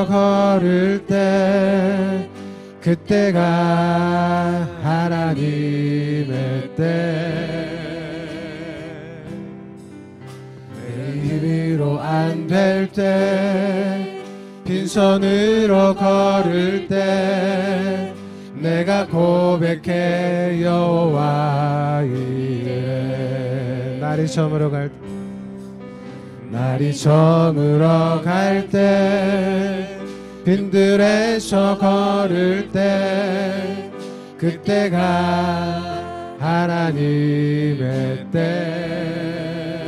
걸을 때 그때가 하나님의 때, 내 힘으로 안 될 때, 빈손으로 걸을 때 내가 고백해 여호와 이르되, 날이 저물어 갈 때, 날이 저물어 갈 때, 빈들에서 걸을 때 그때가 하나님의 때,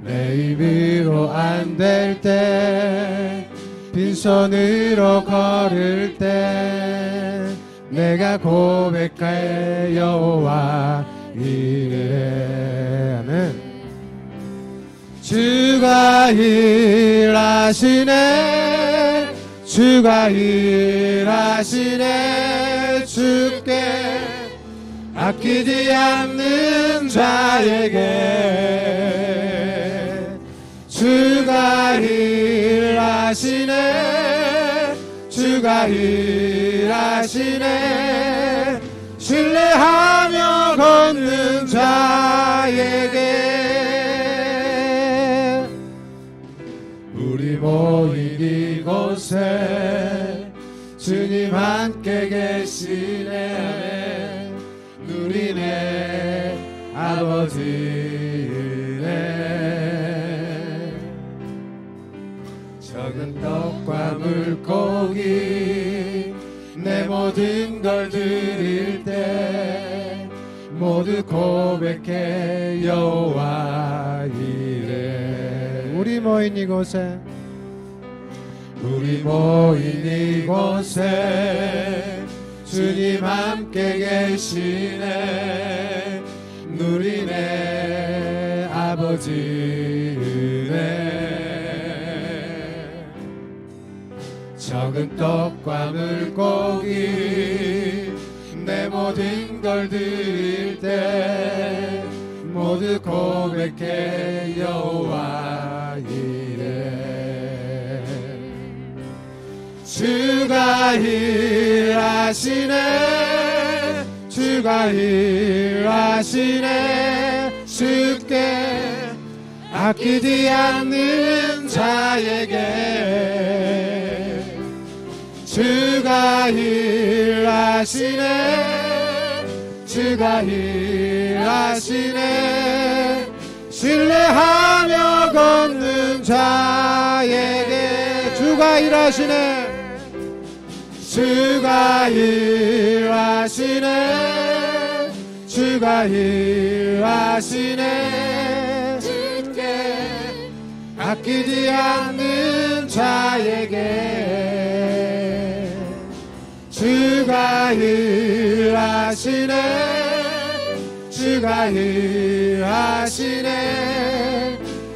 내 힘으로 안 될 때, 빈손으로 걸을 때 내가 고백해 여호와 이르되. 아멘. 주가 일하시네, 주가 일하시네, 주께 아끼지 않는 자에게. 주가 일하시네, 주가 일하시네, 신뢰하며 걷는 자에게. 우리 모인 이곳에 주님 함께 계시네, 누리네 아버지 은혜. 적은 떡과 물고기 내 모든 걸 드릴 때 모두 고백해 여호와 이래. 우리 모인 이곳에, 우리 모인 이곳에 주님 함께 계시네, 누리네 아버지 은혜. 적은 떡과 물고기 내 모든 걸 드릴 때 모두 고백해 여호와 이래. 주가 일하시네, 주가 일하시네, 주께 아끼지 않는 자에게. 주가 일하시네, 주가 일하시네, 신뢰하며 걷는 자에게. 주가 일하시네, 주가 일하시네, 주가 일하시네, 주께 아끼지 않는 자에게. 주가 일하시네, 주가 일하시네,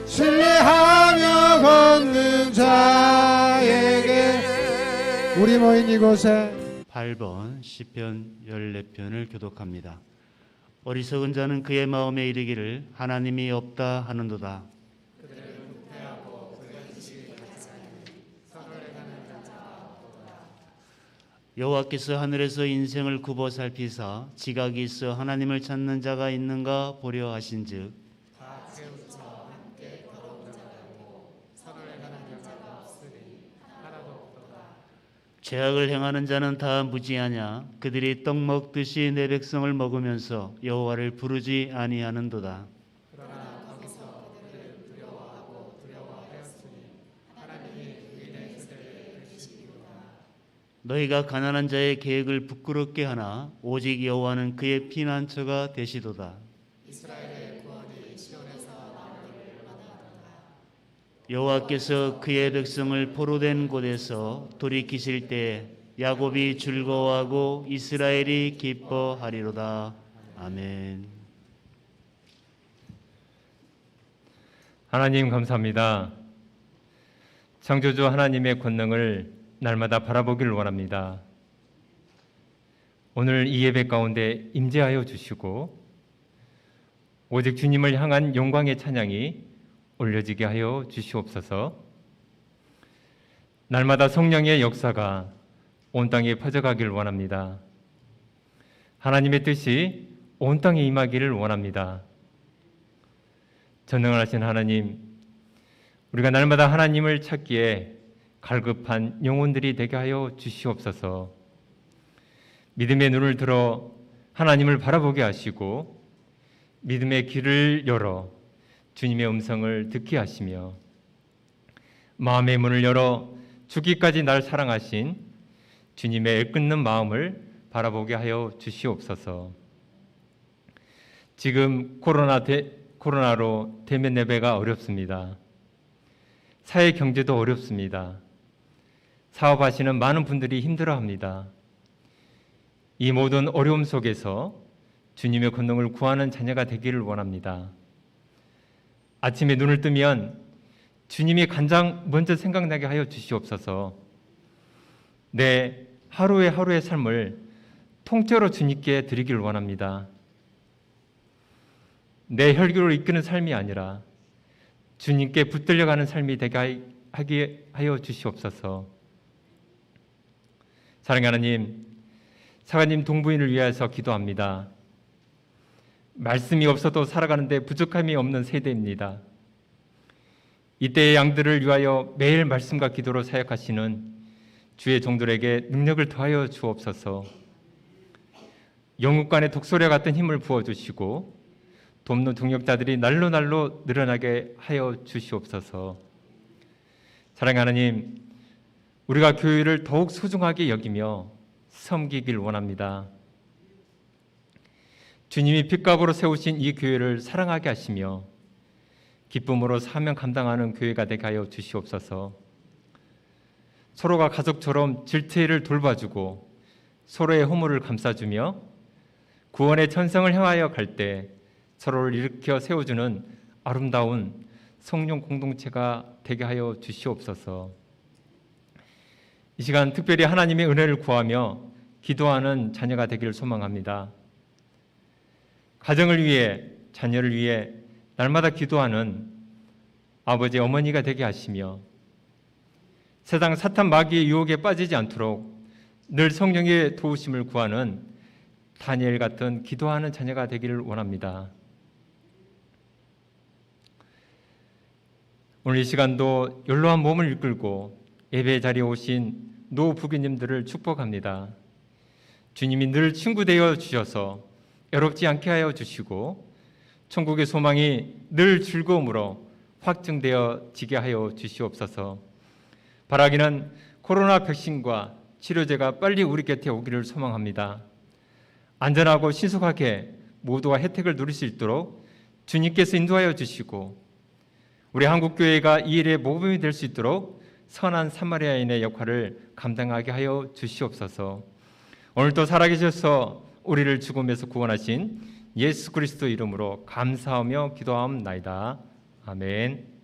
신뢰하며 걷는 자에게. 우리 모인 이곳에 8번 시편 14편을 교독합니다. 어리석은 자는 그의 마음에 이르기를 하나님이 없다 하는도다. 여호와께서 하늘에서 인생을 굽어 살피사 지각이 있어 하나님을 찾는 자가 있는가 보려 하신즉, 죄악을 행하는 자는 다 무지하냐. 그들이 떡 먹듯이 내 백성을 먹으면서 여호와를 부르지 아니하는도다. 너희가 가난한 자의 계획을 부끄럽게 하나 오직 여호와는 그의 피난처가 되시도다. 여호와께서 그의 백성을 포로된 곳에서 돌이키실 때 야곱이 즐거워하고 이스라엘이 기뻐하리로다. 아멘. 하나님 감사합니다. 창조주 하나님의 권능을 날마다 바라보기를 원합니다. 오늘 이 예배 가운데 임재하여 주시고 오직 주님을 향한 영광의 찬양이 올려지게 하여 주시옵소서. 날마다 성령의 역사가 온 땅에 퍼져가기를 원합니다. 하나님의 뜻이 온 땅에 임하기를 원합니다. 전능하신 하나님, 우리가 날마다 하나님을 찾기에 갈급한 영혼들이 되게 하여 주시옵소서. 믿음의 눈을 들어 하나님을 바라보게 하시고 믿음의 귀를 열어 주님의 음성을 듣게 하시며 마음의 문을 열어 죽기까지 날 사랑하신 주님의 애끓는 마음을 바라보게 하여 주시옵소서. 지금 코로나로 대면 예배가 어렵습니다. 사회 경제도 어렵습니다. 사업하시는 많은 분들이 힘들어합니다. 이 모든 어려움 속에서 주님의 권능을 구하는 자녀가 되기를 원합니다. 아침에 눈을 뜨면 주님이 가장 먼저 생각나게 하여 주시옵소서. 내 하루의 삶을 통째로 주님께 드리기를 원합니다. 내 혈기로 이끄는 삶이 아니라 주님께 붙들려가는 삶이 되게 하게 하여 주시옵소서. 사랑하는 하나님, 사관님 동부인을 위해서 기도합니다. 말씀이 없어도 살아가는데 부족함이 없는 세대입니다. 이때의 양들을 위하여 매일 말씀과 기도로 사역하시는 주의 종들에게 능력을 더하여 주옵소서. 영육간의 독소리 같은 힘을 부어주시고 돕는 동역자들이 날로 늘어나게 하여 주시옵소서. 사랑하는 하나님, 우리가 교회를 더욱 소중하게 여기며 섬기길 원합니다. 주님이 핏값으로 세우신 이 교회를 사랑하게 하시며 기쁨으로 사명 감당하는 교회가 되게 하여 주시옵소서. 서로가 가족처럼 질투를 돌봐주고 서로의 허물을 감싸주며 구원의 천성을 향하여 갈 때 서로를 일으켜 세워주는 아름다운 성령 공동체가 되게 하여 주시옵소서. 이 시간 특별히 하나님의 은혜를 구하며 기도하는 자녀가 되기를 소망합니다. 가정을 위해, 자녀를 위해 날마다 기도하는 아버지, 어머니가 되게 하시며 세상 사탄 마귀의 유혹에 빠지지 않도록 늘 성령의 도우심을 구하는 다니엘 같은 기도하는 자녀가 되기를 원합니다. 오늘 이 시간도 연로한 몸을 이끌고 예배 자리에 오신 노부교님들을 축복합니다. 주님이 늘 친구 되어 주셔서 외롭지 않게 하여 주시고 천국의 소망이 늘 즐거움으로 확증되어지게 하여 주시옵소서. 바라기는 코로나 백신과 치료제가 빨리 우리 곁에 오기를 소망합니다. 안전하고 신속하게 모두가 혜택을 누릴 수 있도록 주님께서 인도하여 주시고 우리 한국교회가 이 일의 모범이 될 수 있도록 선한 사마리아인의 역할을 감당하게 하여 주시옵소서. 오늘도 살아계셔서 우리를 죽음에서 구원하신 예수 그리스도 이름으로 감사하며 기도하옵나이다. 아멘.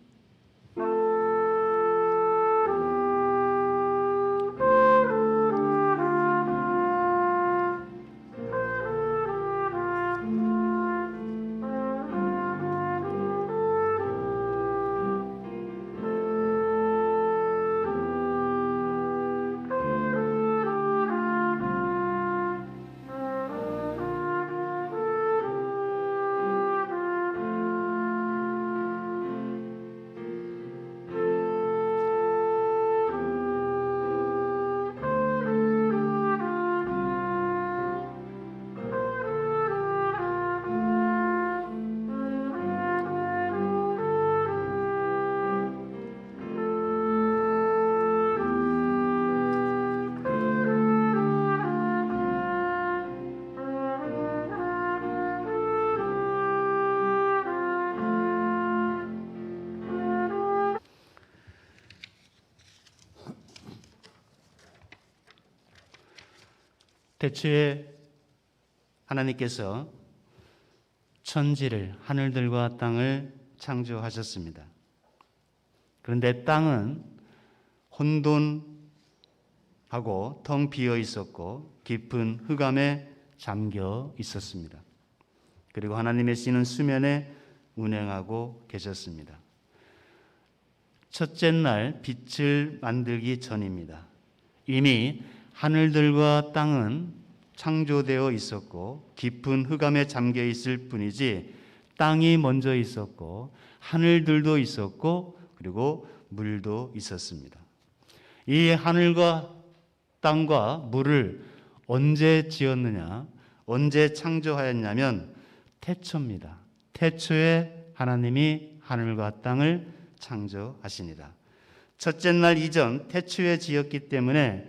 태초에 하나님께서 천지를, 하늘들과 땅을 창조하셨습니다. 그런데 땅은 혼돈하고 텅 비어 있었고 깊은 흑암에 잠겨 있었습니다. 그리고 하나님의 신은 수면에 운행하고 계셨습니다. 첫째 날 빛을 만들기 전입니다. 이미 하늘들과 땅은 창조되어 있었고 깊은 흑암에 잠겨 있을 뿐이지 땅이 먼저 있었고 하늘들도 있었고 그리고 물도 있었습니다. 이 하늘과 땅과 물을 언제 지었느냐? 언제 창조하였냐면 태초입니다. 태초에 하나님이 하늘과 땅을 창조하시니라. 첫째 날 이전 태초에 지었기 때문에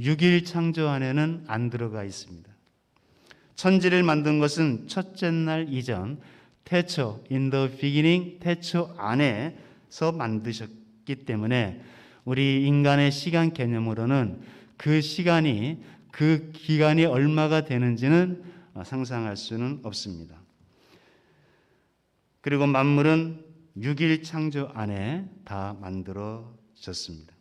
6일 창조 안에는 안 들어가 있습니다. 천지를 만든 것은 첫째 날 이전 태초, in the beginning, 태초 안에서 만드셨기 때문에 우리 인간의 시간 개념으로는 그 시간이, 그 기간이 얼마가 되는지는 상상할 수는 없습니다. 그리고 만물은 6일 창조 안에 다 만들어졌습니다.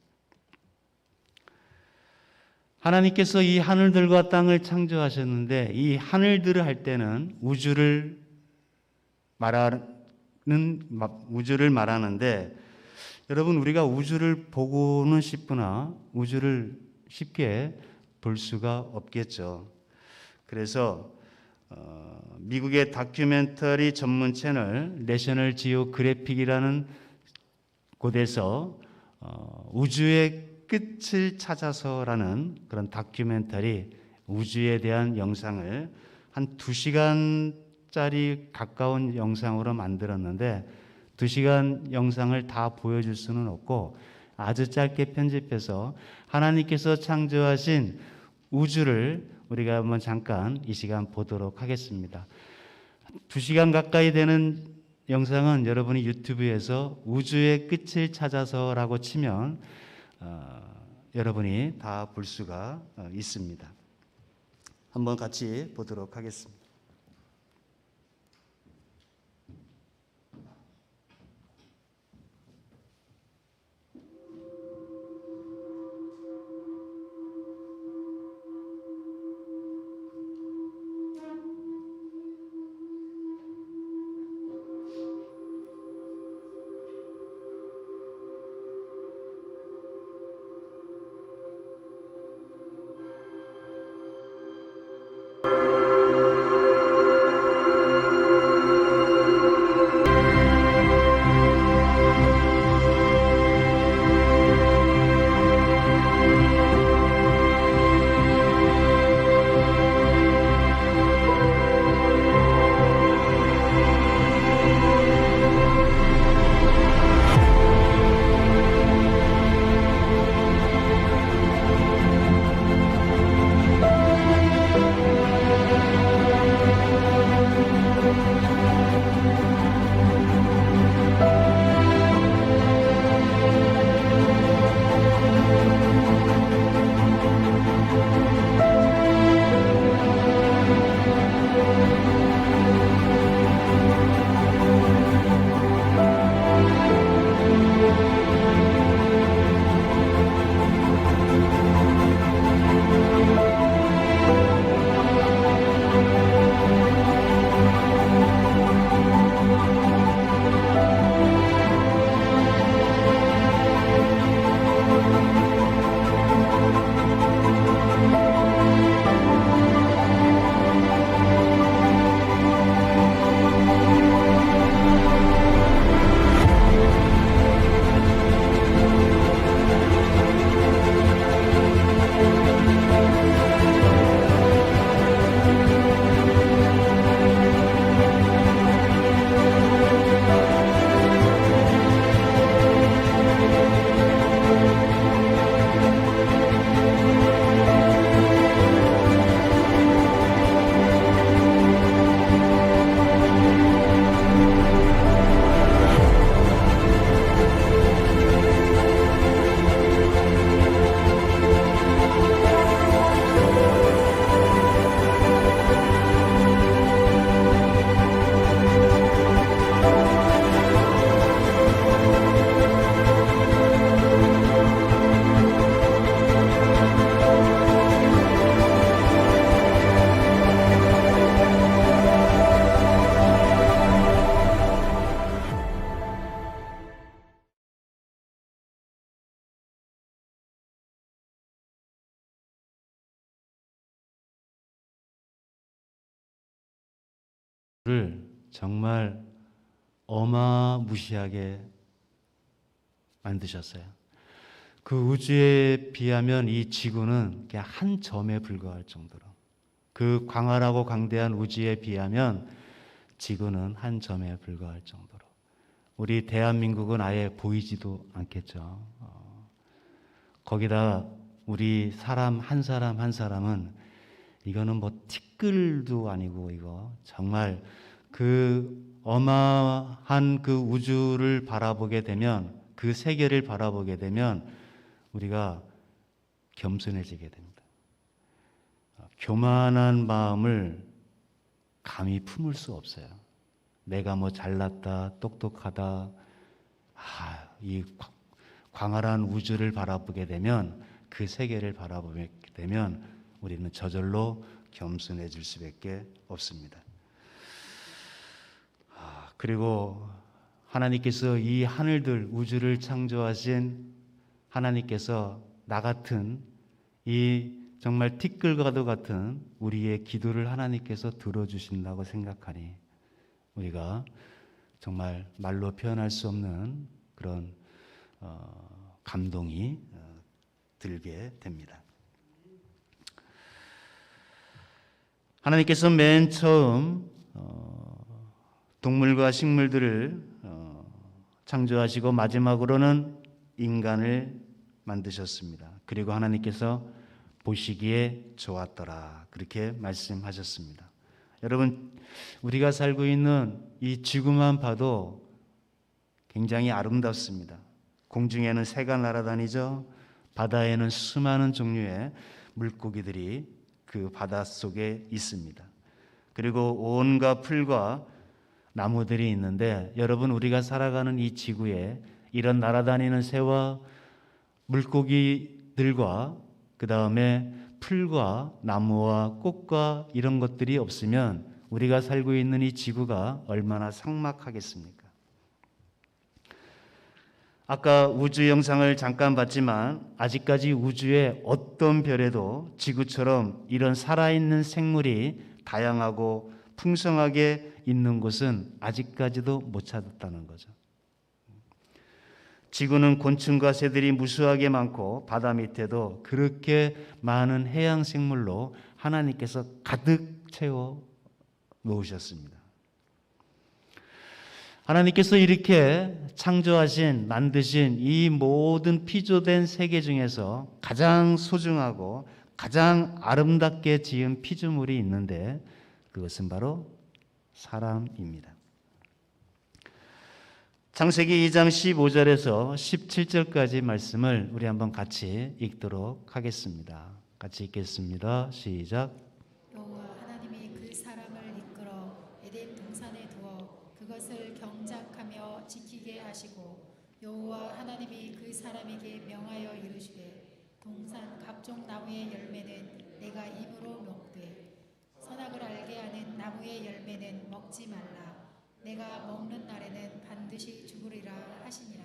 하나님께서 이 하늘들과 땅을 창조하셨는데 이 하늘들을 할 때는 우주를 말하는데 여러분 우리가 우주를 보고는 싶으나 우주를 쉽게 볼 수가 없겠죠. 그래서 미국의 다큐멘터리 전문 채널 내셔널 지오그래픽이라는 곳에서 우주의 끝을 찾아서라는 그런 다큐멘터리 우주에 대한 영상을 한 2시간짜리 가까운 영상으로 만들었는데 2시간 영상을 다 보여줄 수는 없고 아주 짧게 편집해서 하나님께서 창조하신 우주를 우리가 한번 잠깐 이 시간 보도록 하겠습니다. 2시간 가까이 되는 영상은 여러분이 유튜브에서 우주의 끝을 찾아서라고 치면 여러분이 다 볼 수가 있습니다. 한번 같이 보도록 하겠습니다. 정말 어마무시하게 만드셨어요. 그 우주에 비하면 이 지구는 그냥 한 점에 불과할 정도로, 그 광활하고 강대한 우주에 비하면 지구는 한 점에 불과할 정도로, 우리 대한민국은 아예 보이지도 않겠죠. 거기다 우리 사람 한 사람은 이거는 뭐 티끌도 아니고, 이거 정말 그 어마한 그 우주를 바라보게 되면, 그 세계를 바라보게 되면 우리가 겸손해지게 됩니다. 교만한 마음을 감히 품을 수 없어요. 내가 뭐 잘났다, 똑똑하다, 이 광활한 우주를 바라보게 되면, 그 세계를 바라보게 되면 우리는 저절로 겸손해질 수밖에 없습니다. 그리고 하나님께서 이 하늘들, 우주를 창조하신 하나님께서 나 같은 이 정말 티끌과도 같은 우리의 기도를 하나님께서 들어주신다고 생각하니 우리가 정말 말로 표현할 수 없는 그런 감동이 들게 됩니다. 하나님께서 맨 처음 동물과 식물들을 창조하시고 마지막으로는 인간을 만드셨습니다. 그리고 하나님께서 보시기에 좋았더라, 그렇게 말씀하셨습니다. 여러분, 우리가 살고 있는 이 지구만 봐도 굉장히 아름답습니다. 공중에는 새가 날아다니죠. 바다에는 수많은 종류의 물고기들이 그 바다 속에 있습니다. 그리고 온갖 풀과 나무들이 있는데, 여러분, 우리가 살아가는 이 지구에 이런 날아다니는 새와 물고기들과 그 다음에 풀과 나무와 꽃과 이런 것들이 없으면 우리가 살고 있는 이 지구가 얼마나 삭막하겠습니까? 아까 우주 영상을 잠깐 봤지만 아직까지 우주의 어떤 별에도 지구처럼 이런 살아있는 생물이 다양하고 풍성하게 있는 곳은 아직까지도 못 찾았다는 거죠. 지구는 곤충과 새들이 무수하게 많고 바다 밑에도 그렇게 많은 해양 생물로 하나님께서 가득 채워 놓으셨습니다. 하나님께서 이렇게 창조하신, 만드신 이 모든 피조된 세계 중에서 가장 소중하고 가장 아름답게 지은 피조물이 있는데 그것은 바로 사람입니다. 창세기 2장 15절에서 17절까지 말씀을 우리 한번 같이 읽도록 하겠습니다. 같이 읽겠습니다. 시작. 여호와 하나님이 그 사람을 이끌어 에덴 동산에 두어 그것을 경작하며 지키게 하시고, 여호와 하나님이 그 사람에게 명하여 이르시되 동산 각종 나무의 열매는 내가 입으로 먹되 선악을 알게 하는 나무의 열매는 먹지 말라. 내가 먹는 날에는 반드시 죽으리라 하시니라.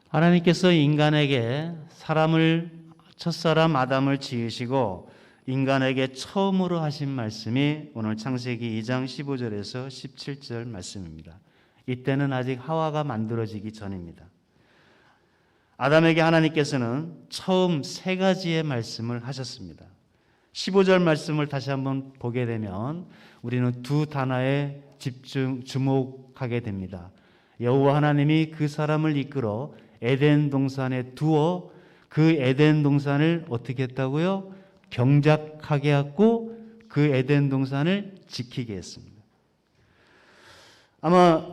하나님께서 인간에게 첫사람 아담을 지으시고 인간에게 처음으로 하신 말씀이 오늘 창세기 2장 15절에서 17절 말씀입니다. 이때는 아직 하와가 만들어지기 전입니다. 아담에게 하나님께서는 처음 세 가지의 말씀을 하셨습니다. 15절 말씀을 다시 한번 보게 되면 우리는 두 단어에 주목하게 됩니다. 여호와 하나님이 그 사람을 이끌어 에덴 동산에 두어 그 에덴 동산을 어떻게 했다고요? 경작하게 했고 그 에덴 동산을 지키게 했습니다. 아마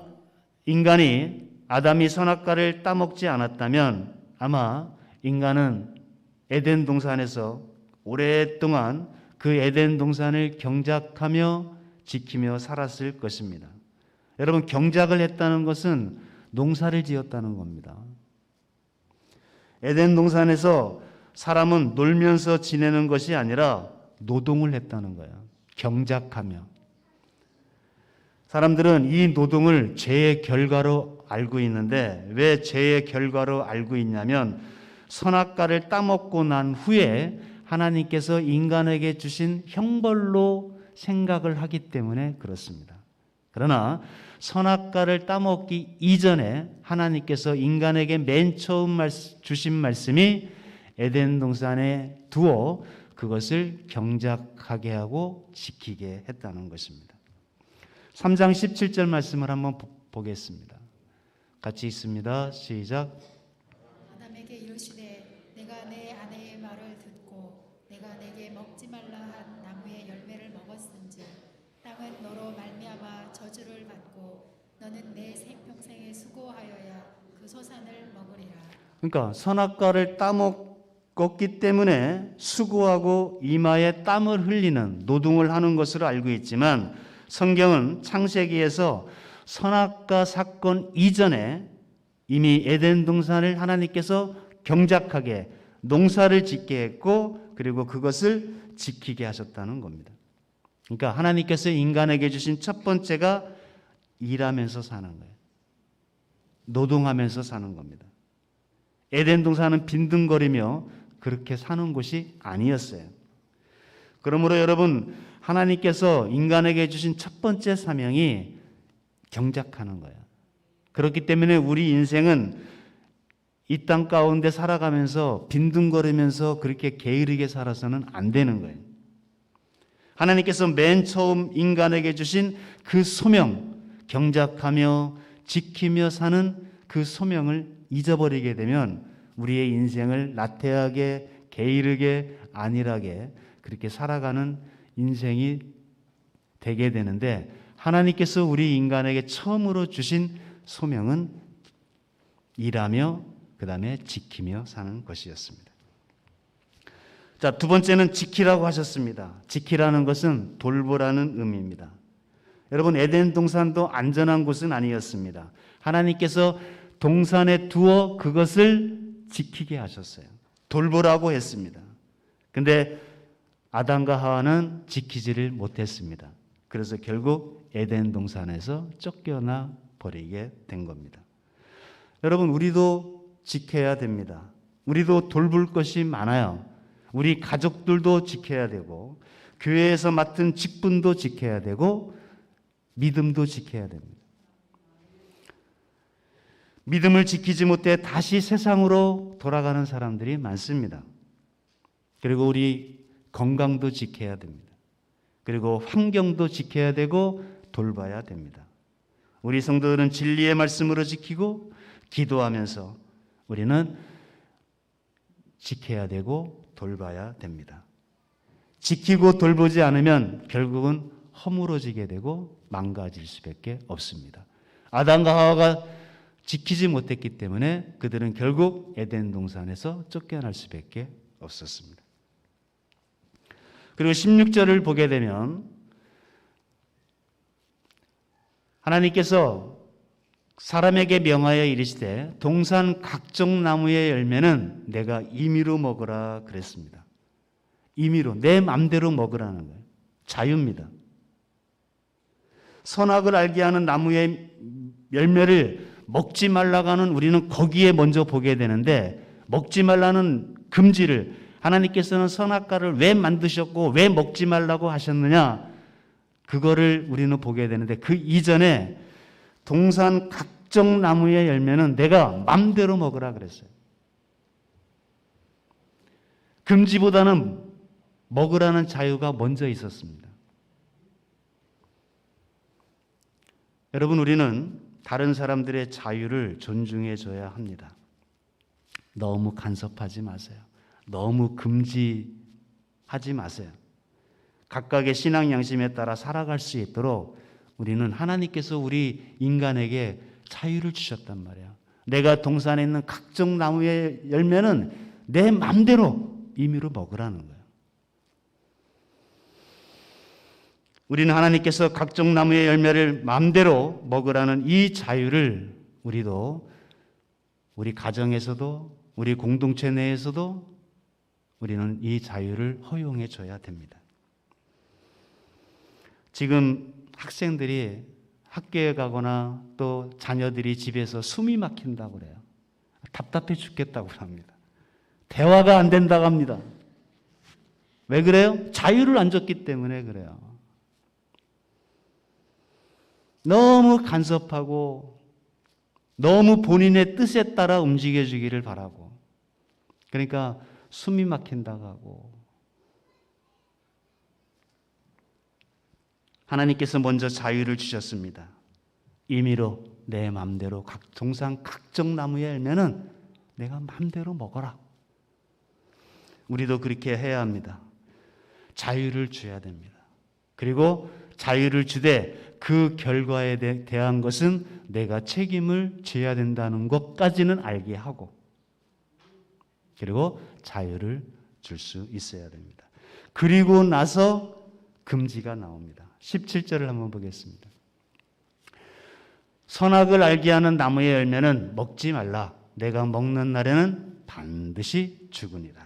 아담이 선악과를 따먹지 않았다면 아마 인간은 에덴 동산에서 오랫동안 그 에덴 동산을 경작하며 지키며 살았을 것입니다. 여러분, 경작을 했다는 것은 농사를 지었다는 겁니다. 에덴 동산에서 사람은 놀면서 지내는 것이 아니라 노동을 했다는 거예요. 경작하며. 사람들은 이 노동을 죄의 결과로 알고 있는데, 왜 죄의 결과로 알고 있냐면 선악과를 따먹고 난 후에 하나님께서 인간에게 주신 형벌로 생각을 하기 때문에 그렇습니다. 그러나 선악과를 따먹기 이전에 하나님께서 인간에게 맨 처음 주신 말씀이 에덴 동산에 두어 그것을 경작하게 하고 지키게 했다는 것입니다. 3장 17절 말씀을 한번 보겠습니다. 같이 읽습니다. 시작. 아담에게 이르시되 내가 내 아내의 말을 듣고 내가 내게 먹지 말라 한 나무의 열매를 먹었은지 땅은 너로 말미암아 저주를 받고 너는 내 생평생에 수고하여야 그 소산을 먹으리라. 그러니까 선악과를 따먹었기 때문에 수고하고 이마에 땀을 흘리는 노동을 하는 것으로 알고 있지만 성경은 창세기에서 선악과 사건 이전에 이미 에덴 동산을 하나님께서 경작하게 농사를 짓게 했고 그리고 그것을 지키게 하셨다는 겁니다. 그러니까 하나님께서 인간에게 주신 첫 번째가 일하면서 사는 거예요. 노동하면서 사는 겁니다. 에덴 동산은 빈둥거리며 그렇게 사는 곳이 아니었어요. 그러므로 여러분, 하나님께서 인간에게 주신 첫 번째 사명이 경작하는 거예요. 그렇기 때문에 우리 인생은 이 땅 가운데 살아가면서 빈둥거리면서 그렇게 게으르게 살아서는 안 되는 거예요. 하나님께서 맨 처음 인간에게 주신 그 소명, 경작하며 지키며 사는 그 소명을 잊어버리게 되면 우리의 인생을 나태하게, 게으르게, 안일하게 그렇게 살아가는 인생이 되게 되는데 하나님께서 우리 인간에게 처음으로 주신 소명은 일하며 그 다음에 지키며 사는 것이었습니다. 자, 두 번째는 지키라고 하셨습니다. 지키라는 것은 돌보라는 의미입니다. 여러분, 에덴 동산도 안전한 곳은 아니었습니다. 하나님께서 동산에 두어 그것을 지키게 하셨어요. 돌보라고 했습니다. 근데 아담과 하와는 지키지를 못했습니다. 그래서 결국 에덴 동산에서 쫓겨나 버리게 된 겁니다. 여러분, 우리도 지켜야 됩니다. 우리도 돌볼 것이 많아요. 우리 가족들도 지켜야 되고 교회에서 맡은 직분도 지켜야 되고 믿음도 지켜야 됩니다. 믿음을 지키지 못해 다시 세상으로 돌아가는 사람들이 많습니다. 그리고 우리 건강도 지켜야 됩니다. 그리고 환경도 지켜야 되고 돌봐야 됩니다. 우리 성도들은 진리의 말씀으로 지키고 기도하면서 우리는 지켜야 되고 돌봐야 됩니다. 지키고 돌보지 않으면 결국은 허물어지게 되고 망가질 수밖에 없습니다. 아담과 하와가 지키지 못했기 때문에 그들은 결국 에덴 동산에서 쫓겨날 수밖에 없었습니다. 그리고 16절을 보게 되면 하나님께서 사람에게 명하여 이르시되 동산 각종 나무의 열매는 내가 임의로 먹으라 그랬습니다. 임의로, 내 맘대로 먹으라는 거예요. 자유입니다. 선악을 알게 하는 나무의 열매를 먹지 말라고 하는 우리는 거기에 먼저 보게 되는데 먹지 말라는 금지를 하나님께서는 선악과를 왜 만드셨고 왜 먹지 말라고 하셨느냐 그거를 우리는 보게 되는데 그 이전에 동산 각종 나무의 열매는 내가 맘대로 먹으라 그랬어요. 금지보다는 먹으라는 자유가 먼저 있었습니다. 여러분, 우리는 다른 사람들의 자유를 존중해 줘야 합니다. 너무 간섭하지 마세요. 너무 금지하지 마세요. 각각의 신앙 양심에 따라 살아갈 수 있도록 우리는 하나님께서 우리 인간에게 자유를 주셨단 말이에요. 내가 동산에 있는 각종 나무의 열매는 내 마음대로 임의로 먹으라는 거예요. 우리는 하나님께서 각종 나무의 열매를 마음대로 먹으라는 이 자유를 우리도 우리 가정에서도 우리 공동체 내에서도 우리는 이 자유를 허용해 줘야 됩니다. 지금 학생들이 학교에 가거나 또 자녀들이 집에서 숨이 막힌다고 그래요. 답답해 죽겠다고 합니다. 대화가 안 된다고 합니다. 왜 그래요? 자유를 안 줬기 때문에 그래요. 너무 간섭하고 너무 본인의 뜻에 따라 움직여주기를 바라고, 그러니까 숨이 막힌다고 하고, 하나님께서 먼저 자유를 주셨습니다. 임의로 내 맘대로 동산 각종 나무에 열매는 내가 맘대로 먹어라. 우리도 그렇게 해야 합니다. 자유를 줘야 됩니다. 그리고 자유를 주되 그 결과에 대한 것은 내가 책임을 져야 된다는 것까지는 알게 하고, 그리고 자유를 줄 수 있어야 됩니다. 그리고 나서 금지가 나옵니다. 17절을 한번 보겠습니다. 선악을 알게 하는 나무의 열매는 먹지 말라. 내가 먹는 날에는 반드시 죽으리라.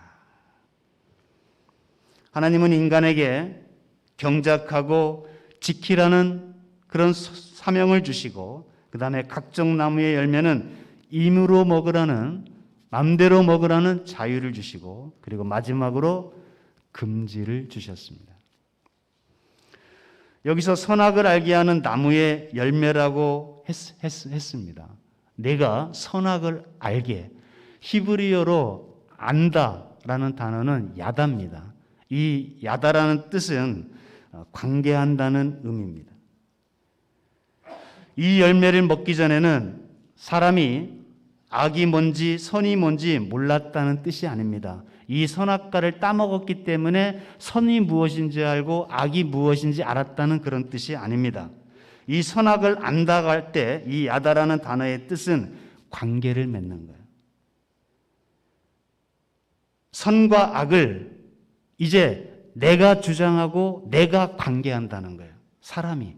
하나님은 인간에게 경작하고 지키라는 그런 사명을 주시고, 그 다음에 각종 나무의 열매는 임으로 먹으라는, 맘대로 먹으라는 자유를 주시고, 그리고 마지막으로 금지를 주셨습니다. 여기서 선악을 알게 하는 나무의 열매라고 했습니다. 내가 선악을 알게, 히브리어로 안다라는 단어는 야다입니다. 이 야다라는 뜻은 관계한다는 의미입니다. 이 열매를 먹기 전에는 사람이 악이 뭔지 선이 뭔지 몰랐다는 뜻이 아닙니다. 이 선악과를 따먹었기 때문에 선이 무엇인지 알고 악이 무엇인지 알았다는 그런 뜻이 아닙니다. 이 선악을 안다고 할 때 이 야다라는 단어의 뜻은 관계를 맺는 거예요. 선과 악을 이제 내가 주장하고 내가 관계한다는 거예요. 사람이.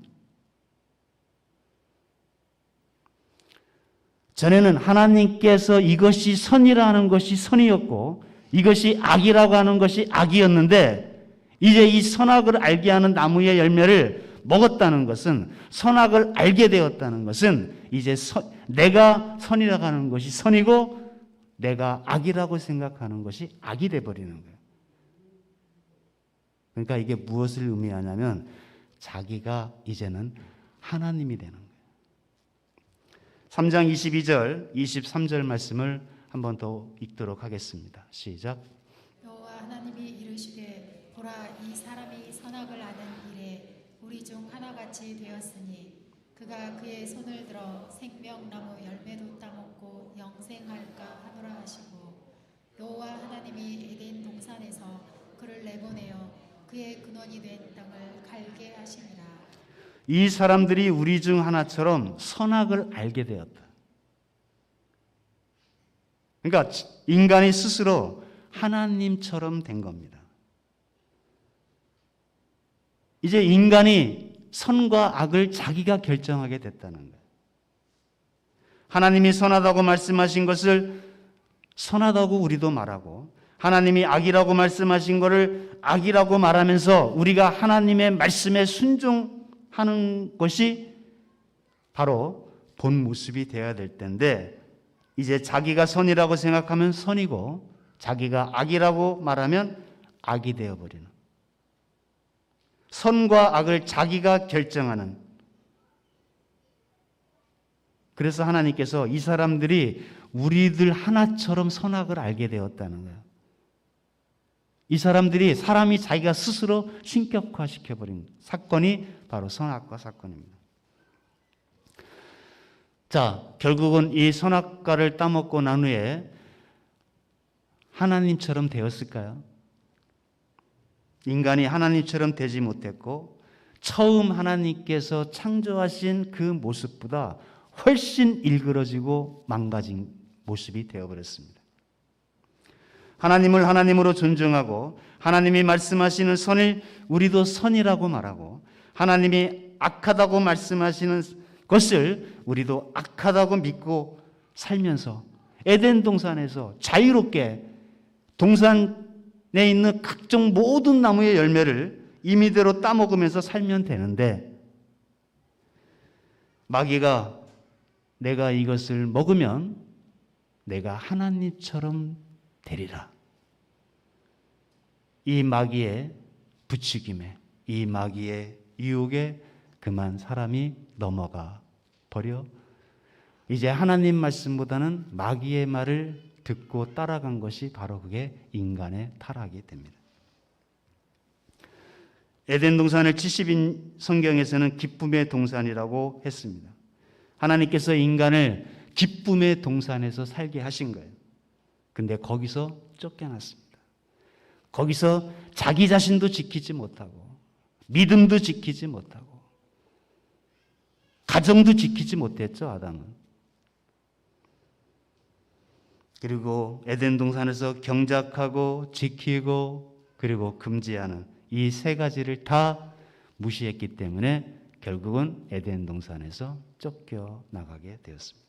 전에는 하나님께서 이것이 선이라는 것이 선이었고 이것이 악이라고 하는 것이 악이었는데, 이제 이 선악을 알게 하는 나무의 열매를 먹었다는 것은, 선악을 알게 되었다는 것은 이제 내가 선이라고 하는 것이 선이고 내가 악이라고 생각하는 것이 악이 되어버리는 거예요. 그러니까 이게 무엇을 의미하냐면 자기가 이제는 하나님이 되는 거예요. 3장 22절, 23절 말씀을 한 번 더 읽도록 하겠습니다. 시작. 여호와 하나님이 이르시되 보라, 이 사람이 선악을 아는 일에 우리 중 하나같이 되었으니 그가 그의 손을 들어 생명나무 열매도 따먹고 영생할까 하노라 하시고, 여호와 하나님이 에덴 동산에서 그를 내보내어 그의 근원이 된 땅을 갈게 하시니라. 이 사람들이 우리 중 하나처럼 선악을 알게 되었다. 그러니까 인간이 스스로 하나님처럼 된 겁니다. 이제 인간이 선과 악을 자기가 결정하게 됐다는 거예요. 하나님이 선하다고 말씀하신 것을 선하다고 우리도 말하고, 하나님이 악이라고 말씀하신 것을 악이라고 말하면서 우리가 하나님의 말씀에 순종하는 것이 바로 본 모습이 되어야 될 텐데, 이제 자기가 선이라고 생각하면 선이고 자기가 악이라고 말하면 악이 되어버리는, 선과 악을 자기가 결정하는. 그래서 하나님께서 이 사람들이 우리들 하나처럼 선악을 알게 되었다는 거예요. 이 사람들이 사람이 자기가 스스로 신격화시켜버린 사건이 바로 선악과 사건입니다. 자, 결국은 이 선악과를 따먹고 난 후에 하나님처럼 되었을까요? 인간이 하나님처럼 되지 못했고, 처음 하나님께서 창조하신 그 모습보다 훨씬 일그러지고 망가진 모습이 되어버렸습니다. 하나님을 하나님으로 존중하고 하나님이 말씀하시는 선을 우리도 선이라고 말하고, 하나님이 악하다고 말씀하시는 것을 우리도 악하다고 믿고 살면서 에덴 동산에서 자유롭게 동산에 있는 각종 모든 나무의 열매를 임의대로 따먹으면서 살면 되는데, 마귀가 내가 이것을 먹으면 내가 하나님처럼 되리라, 이 마귀의 부추김에, 이 마귀의 유혹에 그만 사람이 넘어가 버려 이제 하나님 말씀보다는 마귀의 말을 듣고 따라간 것이 바로 그게 인간의 타락이 됩니다. 에덴 동산을 70인 성경에서는 기쁨의 동산이라고 했습니다. 하나님께서 인간을 기쁨의 동산에서 살게 하신 거예요. 근데 거기서 쫓겨났습니다. 거기서 자기 자신도 지키지 못하고 믿음도 지키지 못하고 가정도 지키지 못했죠, 아담은. 그리고 에덴 동산에서 경작하고 지키고 그리고 금지하는 이 세 가지를 다 무시했기 때문에 결국은 에덴 동산에서 쫓겨나가게 되었습니다.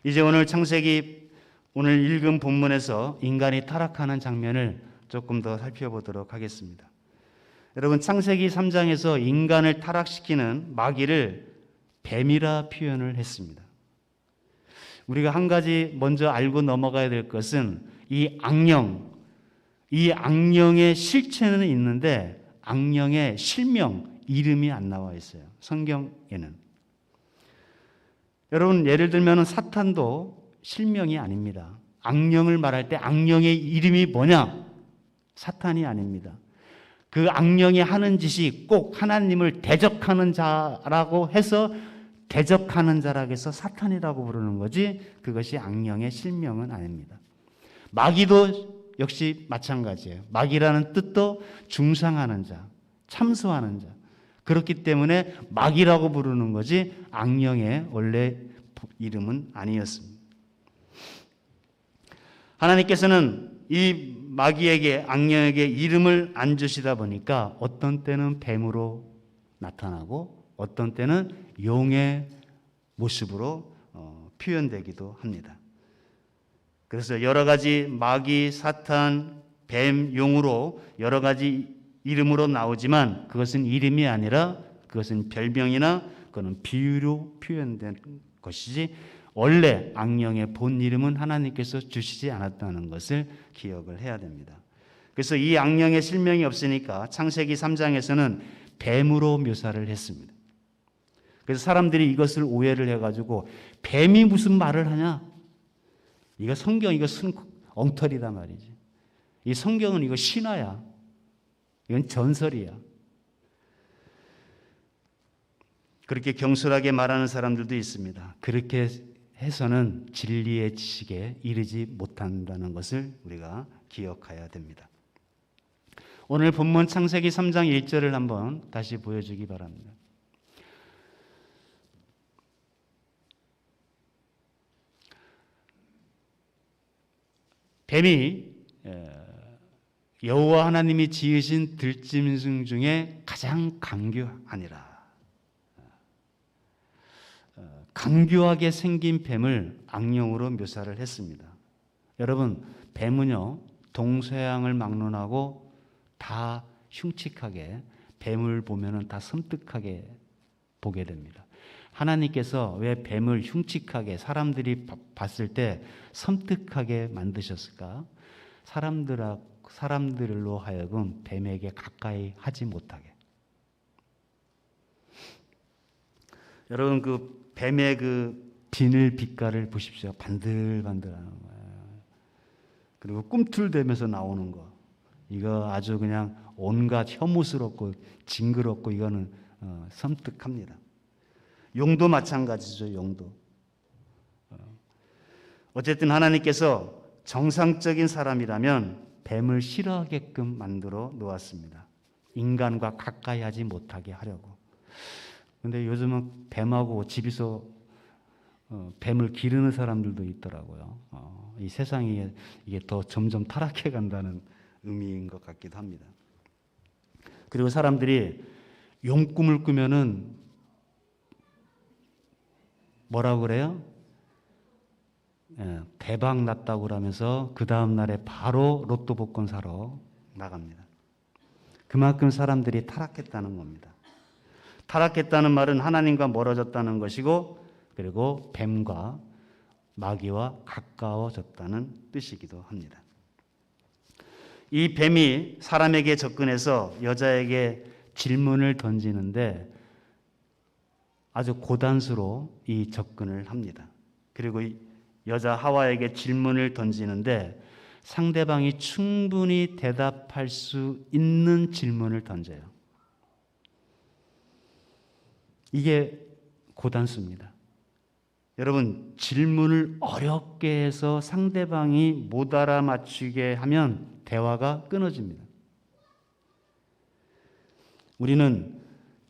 이제 오늘 창세기 오늘 읽은 본문에서 인간이 타락하는 장면을 조금 더 살펴보도록 하겠습니다. 여러분 창세기 3장에서 인간을 타락시키는 마귀를 뱀이라 표현을 했습니다. 우리가 한 가지 먼저 알고 넘어가야 될 것은 이 악령의 실체는 있는데 악령의 실명, 이름이 안 나와 있어요. 성경에는. 여러분 예를 들면 사탄도 실명이 아닙니다. 악령을 말할 때 악령의 이름이 뭐냐? 사탄이 아닙니다. 그 악령이 하는 짓이 꼭 하나님을 대적하는 자라고 해서 대적하는 자라고 해서 사탄이라고 부르는 거지 그것이 악령의 실명은 아닙니다. 마귀도 역시 마찬가지예요. 마귀라는 뜻도 중상하는 자, 참소하는 자. 그렇기 때문에 마귀라고 부르는 거지 악령의 원래 이름은 아니었습니다. 하나님께서는 이 마귀에게 악령에게 이름을 안 주시다 보니까 어떤 때는 뱀으로 나타나고 어떤 때는 용의 모습으로 표현되기도 합니다. 그래서 여러 가지 마귀, 사탄, 뱀, 용으로 여러 가지 이름으로 나오지만 그것은 이름이 아니라 그것은 별명이나 그건 비유로 표현된 것이지 원래 악령의 본 이름은 하나님께서 주시지 않았다는 것을 기억을 해야 됩니다. 그래서 이 악령의 실명이 없으니까 창세기 3장에서는 뱀으로 묘사를 했습니다. 그래서 사람들이 이것을 오해를 해가지고 뱀이 무슨 말을 하냐? 이거 성경 이거 쓴 엉터리다 말이지. 이 성경은 이거 신화야. 이건 전설이야. 그렇게 경솔하게 말하는 사람들도 있습니다. 그렇게 해서는 진리의 지식에 이르지 못한다는 것을 우리가 기억해야 됩니다. 오늘 본문 창세기 3장 1절을 한번 다시 보여주기 바랍니다. 뱀이 여호와 하나님이 지으신 들짐승 중에 가장 강교하니라. 강교하게 생긴 뱀을 악령으로 묘사를 했습니다. 여러분 뱀은요 동서양을 막론하고 다 흉측하게 뱀을 보면은 다 섬뜩하게 보게 됩니다. 하나님께서 왜 뱀을 흉측하게 사람들이 봤을 때 섬뜩하게 만드셨을까? 사람들로 하여금 뱀에게 가까이 하지 못하게. 여러분 그 뱀의 그 비늘 빛깔을 보십시오. 반들반들하는 거예요. 그리고 꿈틀대면서 나오는 거. 이거 아주 그냥 온갖 혐오스럽고 징그럽고 이거는 섬뜩합니다. 용도 마찬가지죠. 용도. 어쨌든 하나님께서 정상적인 사람이라면 뱀을 싫어하게끔 만들어 놓았습니다. 인간과 가까이 하지 못하게 하려고. 근데 요즘은 뱀하고 집에서 뱀을 기르는 사람들도 있더라고요. 이 세상이 이게 더 점점 타락해 간다는 의미인 것 같기도 합니다. 그리고 사람들이 용꿈을 꾸면은 뭐라고 그래요? 대박 났다고 그러면서 그 다음 날에 바로 로또 복권 사러 나갑니다. 그만큼 사람들이 타락했다는 겁니다. 타락했다는 말은 하나님과 멀어졌다는 것이고 그리고 뱀과 마귀와 가까워졌다는 뜻이기도 합니다. 이 뱀이 사람에게 접근해서 여자에게 질문을 던지는데 아주 고단수로 이 접근을 합니다. 그리고 이 여자 하와에게 질문을 던지는데 상대방이 충분히 대답할 수 있는 질문을 던져요. 이게 고단수입니다. 여러분, 질문을 어렵게 해서 상대방이 못 알아맞추게 하면 대화가 끊어집니다. 우리는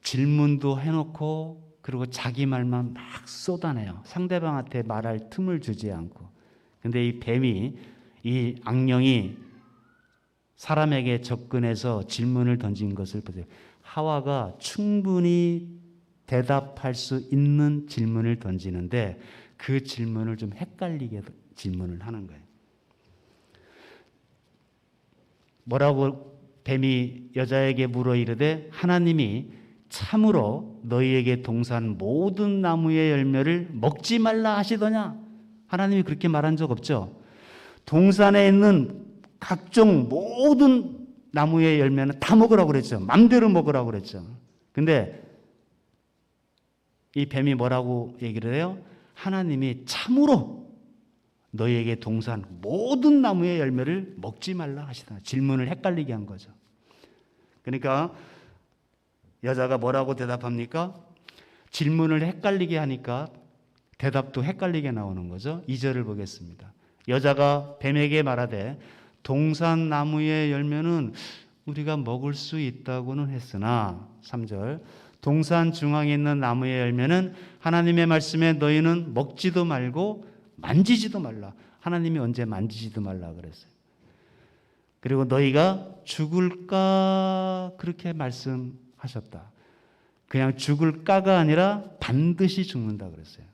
질문도 해놓고 그리고 자기 말만 막 쏟아내요. 상대방한테 말할 틈을 주지 않고. 근데 이 뱀이, 이 악령이 사람에게 접근해서 질문을 던진 것을 보세요. 하와가 충분히 대답할 수 있는 질문을 던지는데 그 질문을 좀 헷갈리게 질문을 하는 거예요. 뭐라고 뱀이 여자에게 물어 이르되 하나님이 참으로 너희에게 동산 모든 나무의 열매를 먹지 말라 하시더냐? 하나님이 그렇게 말한 적 없죠. 동산에 있는 각종 모든 나무의 열매는 다 먹으라고 그랬죠. 맘대로 먹으라고 그랬죠. 근데 이 뱀이 뭐라고 얘기를 해요? 하나님이 참으로 너희에게 동산 모든 나무의 열매를 먹지 말라 하시다. 질문을 헷갈리게 한 거죠. 그러니까 여자가 뭐라고 대답합니까? 질문을 헷갈리게 하니까 대답도 헷갈리게 나오는 거죠. 2절을 보겠습니다. 여자가 뱀에게 말하되 동산 나무의 열매는 우리가 먹을 수 있다고는 했으나 3절 동산 중앙에 있는 나무의 열매는 하나님의 말씀에 너희는 먹지도 말고 만지지도 말라. 하나님이 언제 만지지도 말라 그랬어요. 그리고 너희가 죽을까 그렇게 말씀하셨다. 그냥 죽을까가 아니라 반드시 죽는다 그랬어요.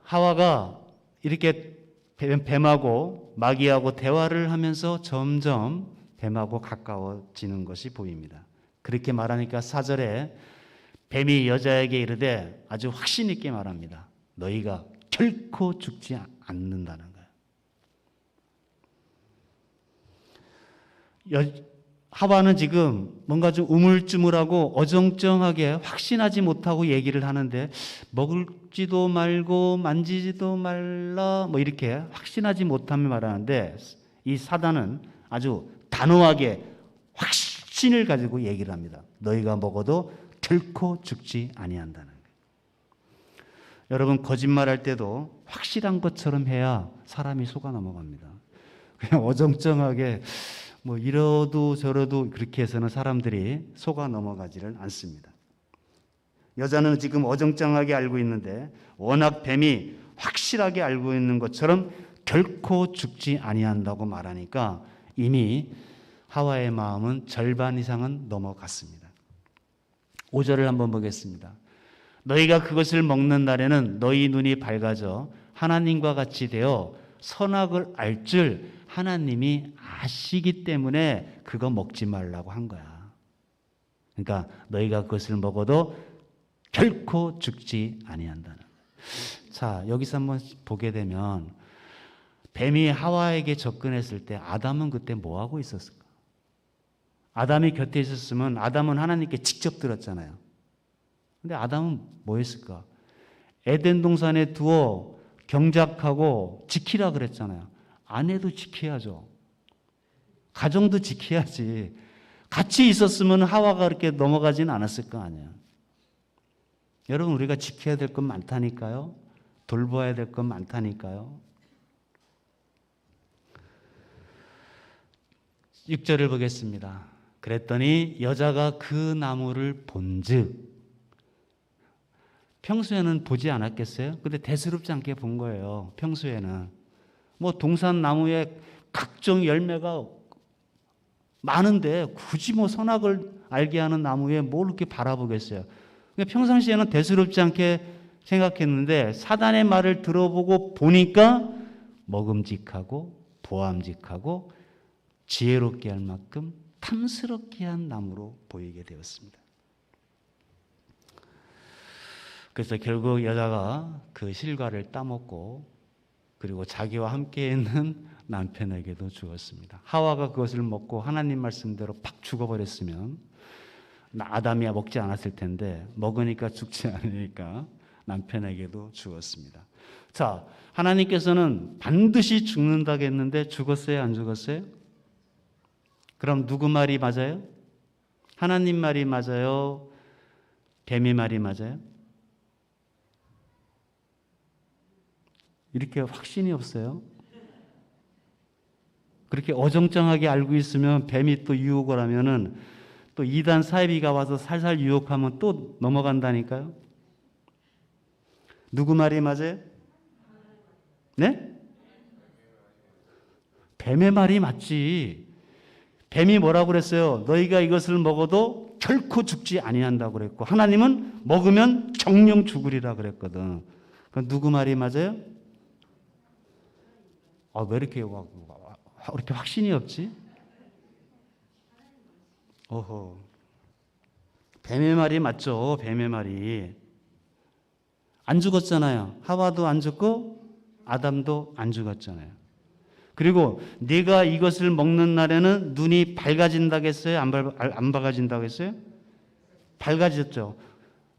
하와가 이렇게 뱀하고 마귀하고 대화를 하면서 점점 뱀하고 가까워지는 것이 보입니다. 그렇게 말하니까 4절에 뱀이 여자에게 이르되 아주 확신 있게 말합니다. 너희가 결코 죽지 않는다는 거예요. 하와는 지금 뭔가 좀 우물쭈물하고 어정쩡하게 확신하지 못하고 얘기를 하는데 먹을지도 말고 만지지도 말라 뭐 이렇게 확신하지 못하며 말하는데 이 사단은 아주 단호하게 확신을 가지고 얘기를 합니다. 너희가 먹어도 결코 죽지 아니한다는 거예요. 여러분 거짓말할 때도 확실한 것처럼 해야 사람이 속아 넘어갑니다. 그냥 어정쩡하게 뭐 이러도 저러도 그렇게 해서는 사람들이 속아 넘어가지를 않습니다. 여자는 지금 어정쩡하게 알고 있는데 워낙 뱀이 확실하게 알고 있는 것처럼 결코 죽지 아니한다고 말하니까 이미 하와의 마음은 절반 이상은 넘어갔습니다. 5절을 한번 보겠습니다. 너희가 그것을 먹는 날에는 너희 눈이 밝아져 하나님과 같이 되어 선악을 알 줄 하나님이 아시기 때문에 그거 먹지 말라고 한 거야. 그러니까 너희가 그것을 먹어도 결코 죽지 아니한다는 거야. 자, 여기서 한번 보게 되면 뱀이 하와에게 접근했을 때 아담은 그때 뭐 하고 있었을까? 아담이 곁에 있었으면 아담은 하나님께 직접 들었잖아요. 근데 아담은 뭐 했을까? 에덴 동산에 두어 경작하고 지키라 그랬잖아요. 아내도 지켜야죠. 가정도 지켜야지. 같이 있었으면 하와가 그렇게 넘어가지는 않았을 거 아니에요. 여러분 우리가 지켜야 될 것 많다니까요. 돌봐야 될 것 많다니까요. 6절을 보겠습니다. 그랬더니 여자가 그 나무를 본즉 평소에는 보지 않았겠어요? 근데 대수롭지 않게 본 거예요. 평소에는 뭐 동산 나무에 각종 열매가 많은데 굳이 뭐 선악을 알게 하는 나무에 뭘 이렇게 바라보겠어요? 그러니까 평상시에는 대수롭지 않게 생각했는데 사단의 말을 들어보고 보니까 먹음직하고 보암직하고 지혜롭게 할 만큼 탐스럽게 한 나무로 보이게 되었습니다. 그래서 결국 여자가 그 실과를 따먹고 그리고 자기와 함께 있는 남편에게도 주었습니다. 하와가 그것을 먹고 하나님 말씀대로 팍 죽어버렸으면 아담이야 먹지 않았을 텐데 먹으니까 죽지 않으니까 남편에게도 주었습니다. 자, 하나님께서는 반드시 죽는다고 했는데 죽었어요? 안 죽었어요? 그럼 누구 말이 맞아요? 하나님 말이 맞아요? 뱀의 말이 맞아요? 이렇게 확신이 없어요. 그렇게 어정쩡하게 알고 있으면 뱀이 또 유혹을 하면은 또 이단 사이비가 와서 살살 유혹하면 또 넘어간다니까요. 누구 말이 맞아요? 네? 뱀의 말이 맞지. 뱀이 뭐라고 그랬어요? 너희가 이것을 먹어도 결코 죽지 아니한다고 그랬고 하나님은 먹으면 정령 죽으리라 그랬거든. 그럼 누구 말이 맞아요? 왜 이렇게 확신이 없지? 어허. 뱀의 말이 맞죠. 뱀의 말이. 안 죽었잖아요. 하와도 안 죽고 아담도 안 죽었잖아요. 그리고 네가 이것을 먹는 날에는 눈이 밝아진다고 했어요? 안 밝아진다고 했어요? 밝아졌죠.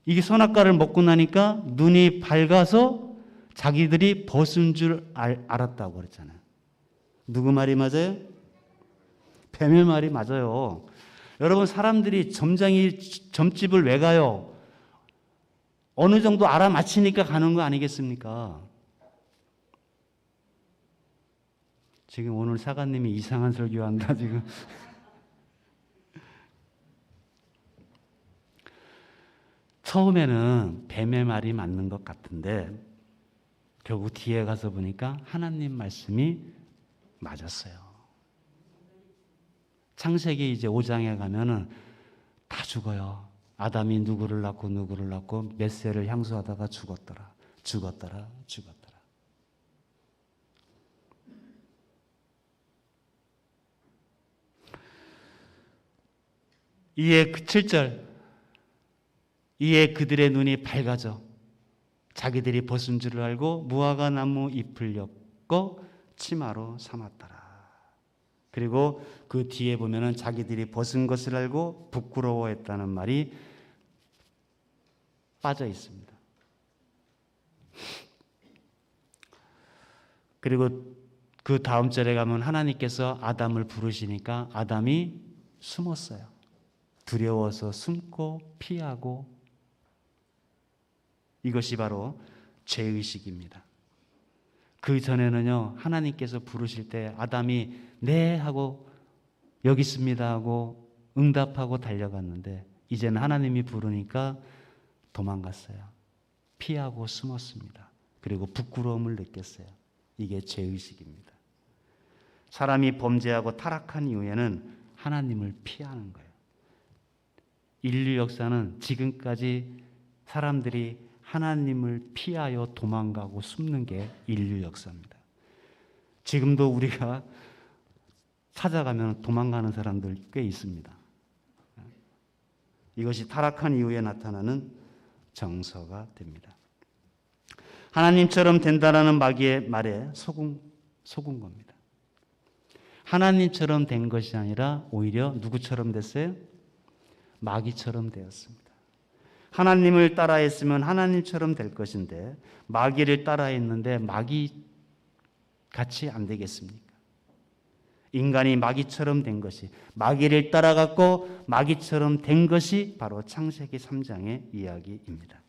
이게 선악과를 먹고 나니까 눈이 밝아서 자기들이 벗은 줄 알았다고 그랬잖아요. 누구 말이 맞아요? 뱀의 말이 맞아요. 여러분, 사람들이 점집을 왜 가요? 어느 정도 알아맞히니까 가는 거 아니겠습니까? 지금 오늘 사관님이 이상한 설교한다 지금. 처음에는 뱀의 말이 맞는 것 같은데 결국 뒤에 가서 보니까 하나님 말씀이 맞았어요. 창세기 이제 5장에 가면은 다 죽어요. 아담이 누구를 낳고 몇 세를 향수하다가 죽었더라. 이에 7절, 이에 그들의 눈이 밝아져 자기들이 벗은 줄을 알고 무화과 나무 잎을 엮고 치마로 삼았더라. 그리고 그 뒤에 보면은 자기들이 벗은 것을 알고 부끄러워했다는 말이 빠져 있습니다. 그리고 그 다음 절에 가면 하나님께서 아담을 부르시니까 아담이 숨었어요. 두려워서 숨고 피하고. 이것이 바로 죄의식입니다. 그 전에는요, 하나님께서 부르실 때 아담이 네 하고 여기 있습니다 하고 응답하고 달려갔는데 이제는 하나님이 부르니까 도망갔어요. 피하고 숨었습니다. 그리고 부끄러움을 느꼈어요. 이게 죄의식입니다. 사람이 범죄하고 타락한 이후에는 하나님을 피하는 거예요. 인류 역사는 지금까지 사람들이 하나님을 피하여 도망가고 숨는 게 인류 역사입니다. 지금도 우리가 찾아가면 도망가는 사람들 꽤 있습니다. 이것이 타락한 이후에 나타나는 정서가 됩니다. 하나님처럼 된다라는 마귀의 말에 속은 겁니다. 하나님처럼 된 것이 아니라 오히려 누구처럼 됐어요? 마귀처럼 되었습니다. 하나님을 따라했으면 하나님처럼 될 것인데 마귀를 따라했는데 마귀같이 안 되겠습니까? 인간이 마귀처럼 된 것이, 마귀를 따라갔고 마귀처럼 된 것이 바로 창세기 3장의 이야기입니다.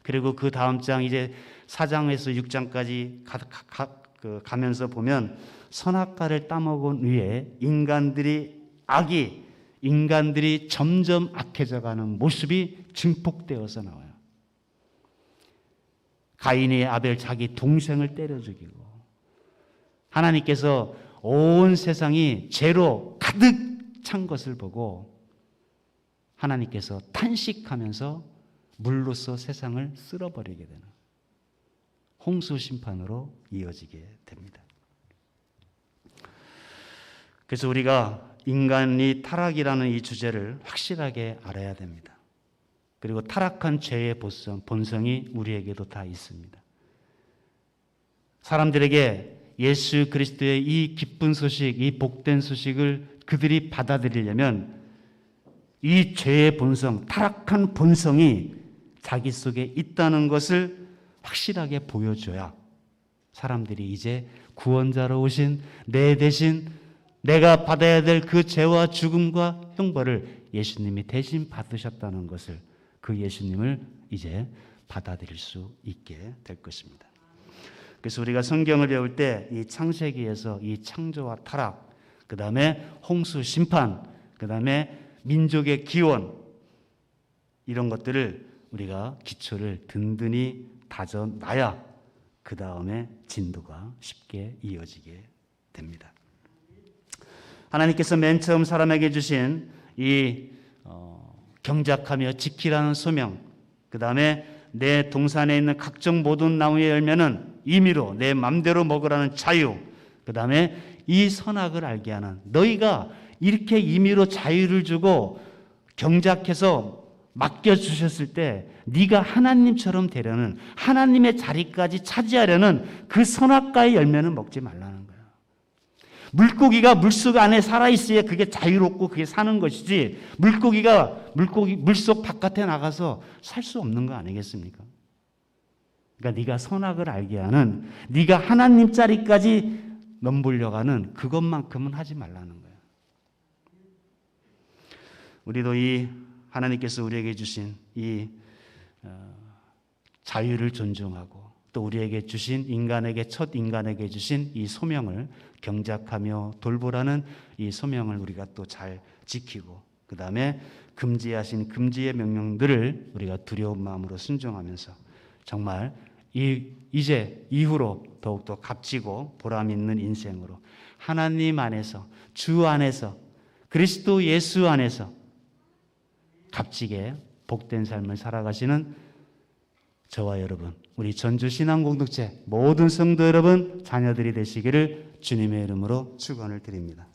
그리고 그 다음 장 이제 4장에서 6장까지 가면서 보면 선악과를 따먹은 후에 인간들이 점점 악해져가는 모습이 증폭되어서 나와요. 가인이 아벨 자기 동생을 때려 죽이고 하나님께서 온 세상이 죄로 가득 찬 것을 보고 하나님께서 탄식하면서 물로써 세상을 쓸어버리게 되는 홍수 심판으로 이어지게 됩니다. 그래서 우리가 인간이 타락이라는 이 주제를 확실하게 알아야 됩니다. 그리고 타락한 죄의 본성이 우리에게도 다 있습니다. 사람들에게 예수 그리스도의 이 기쁜 소식, 이 복된 소식을 그들이 받아들이려면 이 죄의 본성, 타락한 본성이 자기 속에 있다는 것을 확실하게 보여줘야 사람들이 이제 구원자로 오신 내 대신 내가 받아야 될 그 죄와 죽음과 형벌을 예수님이 대신 받으셨다는 것을, 그 예수님을 이제 받아들일 수 있게 될 것입니다. 그래서 우리가 성경을 배울 때 이 창세기에서 이 창조와 타락, 그 다음에 홍수 심판, 그 다음에 민족의 기원, 이런 것들을 우리가 기초를 든든히 다져놔야 그 다음에 진도가 쉽게 이어지게 됩니다. 하나님께서 맨 처음 사람에게 주신 이 경작하며 지키라는 소명, 그 다음에 내 동산에 있는 각종 모든 나무의 열매는 임의로 내 맘대로 먹으라는 자유, 그 다음에 이 선악을 알게 하는, 너희가 이렇게 임의로 자유를 주고 경작해서 맡겨주셨을 때 네가 하나님처럼 되려는, 하나님의 자리까지 차지하려는 그 선악과의 열매는 먹지 말라는 거야. 물고기가 물속 안에 살아있어야 그게 자유롭고 그게 사는 것이지, 물고기가 물속 바깥에 나가서 살 수 없는 거 아니겠습니까? 그러니까 네가 선악을 알게 하는, 네가 하나님 자리까지 넘보려가는 그것만큼은 하지 말라는 거야. 우리도 이 하나님께서 우리에게 주신 이 자유를 존중하고 또 우리에게 주신 첫 인간에게 주신 이 소명을 경작하며 돌보라는 이 소명을 우리가 또 잘 지키고, 그 다음에 금지하신 금지의 명령들을 우리가 두려운 마음으로 순종하면서 정말 이제 이후로 더욱더 값지고 보람 있는 인생으로 하나님 안에서, 주 안에서, 그리스도 예수 안에서 값지게 복된 삶을 살아가시는 저와 여러분, 우리 전주신앙공동체 모든 성도 여러분, 자녀들이 되시기를 주님의 이름으로 축원을 드립니다.